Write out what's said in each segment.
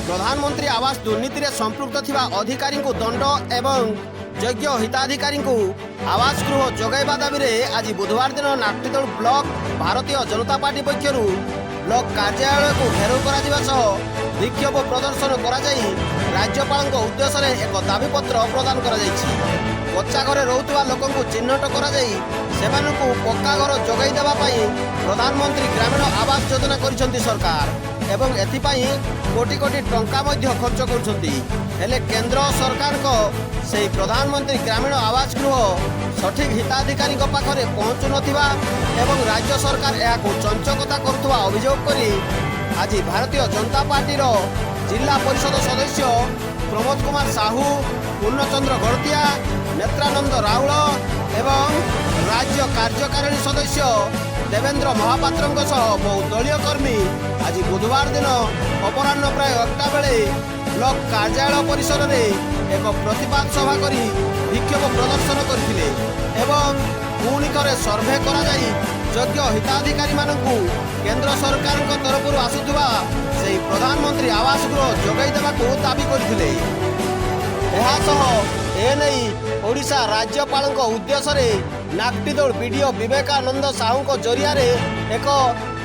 प्रधानमंत्री आवास दुर्नीति रे संपृक्त थिबा अधिकारी को दंड एवं योग्य हिताधिकारी को आवास गृह जोगाइबा दाबी रे आज बुधवार दिन नाट्यदल block Bharatiya Janata party पक्षरु block कार्यालय को घेराव करा सह विक्षोभ प्रदर्शन करा जाई राज्यपाल उद्देश्य रे एक दाबीपत्र प्रदान करा जाईछि। कच्चा घरे रोहुवा लोकं को चिन्हट करा जाई सेमानकु पक्का घर जोगाई देबा पई प्रधानमंत्री ग्रामीण आवास योजना करिसंती सरकार एवं एथिपाई कोटी कोटी टंका मध्य खर्च करुछंती। हेले केंद्र सरकार को सेही प्रधानमंत्री ग्रामीण आवास गृह सठिक हिताधिकारी पाखरे पहुँचु नथिबा एवं राज्य सरकार यहाको चंचकता करुवा अभियोग करी आज भारतीय जनता पार्टी जिला परिषद सदस्य प्रमोद कुमार साहू, पूर्णचंद्र गड़तिया, नेत्रानंद राउल एवं राज्य कार्यकारिणी सदस्य देवेंद्र महापात्र बहु दलीय कर्मी आज बुधवार दिन अपराह्न प्राय 8टा बेले ब्लॉक कार्यालय परिसर में एक प्रतिवाद सभा करी विक्षोभ प्रदर्शन करथिले एवं पुणी थे सर्भे करा जाई योग्य हिताधिकारी मानकु केंद्र सरकार तरफ आसुवा से प्रधानमंत्री आवास गृह जोगाई देवाकू दाबी करथिले। ओडिशा राज्यपाल उद्देश्य रे नागटिदोल बीडीओ विवेकानंद साहू जरिया एक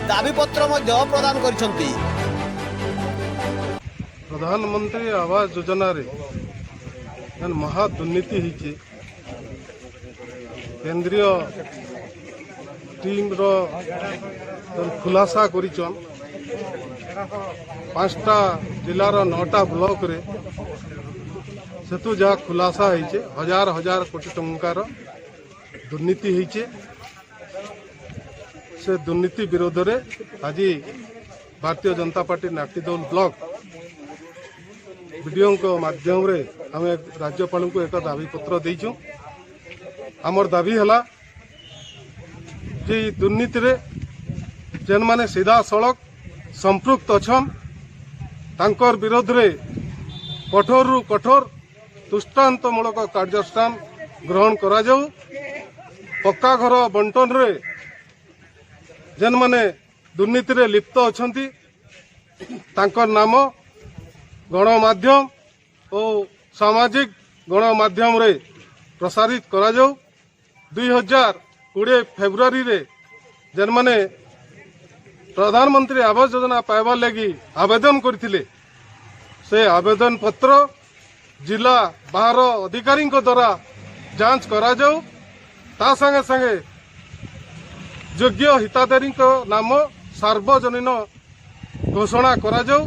दाबीपत्र प्रदान करिसंती। प्रधानमंत्री आवास योजना रे महा दुर्नीति होती केंद्रीय टीम रो खुलासा करिचन 5टा जिलार 9टा ब्लॉक रे सेतु जहाँ खुलासा होइछे हजार हजार कोटी टंकार दुर्नीति होइछे। से दुर्नीति विरोध रे आज Bharatiya Janata party नागटिदोल block video को माध्यम रे आम राज्यपाल को एक दाबी पत्र देइछू। आमर दाबी हला जे दुर्नीति रे जेन माने सीधा सड़क संपृक्त अछन तांकर विरोध रे कठोर रु कठोर दृष्टांतमूलक कार्यानुष्ठान ग्रहण करा जाऊ। पक्का घर बंटन रे जेन माने दुर्नीति रे लिप्त अछंती तांकर नाम गणमाध्यम और सामाजिक गणमाध्यम रे प्रसारित करा जाऊ। 2020 फेब्रुआरी रे जेन माने प्रधानमंत्री आवास योजना पाइबार लगी आवेदन करथिले से आवेदन पत्र जिला बाहर अधिकारी द्वारा जांच करा जाऊ। ता संगे संगे योग्य हिताधिकारी नाम सार्वजनीन घोषणा करा जाऊ।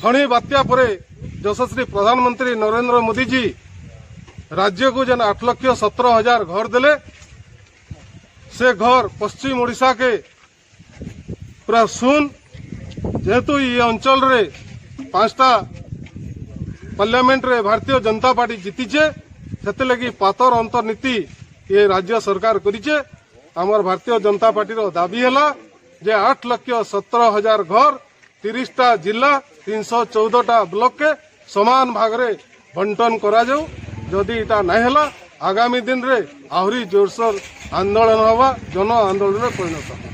फणी बात्या परे यशस्वी प्रधानमंत्री नरेंद्र मोदी जी राज्य को जन 8,17,000 घर देले से घर पश्चिम ओडिशा के पूरा सुन जेहेतु ये अंचल रे 5टा पार्लियामेंट रे भारतीय जनता पार्टी जीतीचे से लगी पातर अंतर्नीति ये राज्य सरकार करिचे। आमर भारतीय जनता पार्टी रो दाबी हला जे 8,17,000 घर 30टा जिला 314टा ब्लॉक के समान भाग रे बंटन करा जाऊ। जदि इटा नहीं हला आगामी दिन रे आहरी जोरसोर आंदोलन हवा जन आंदोलन परिणत।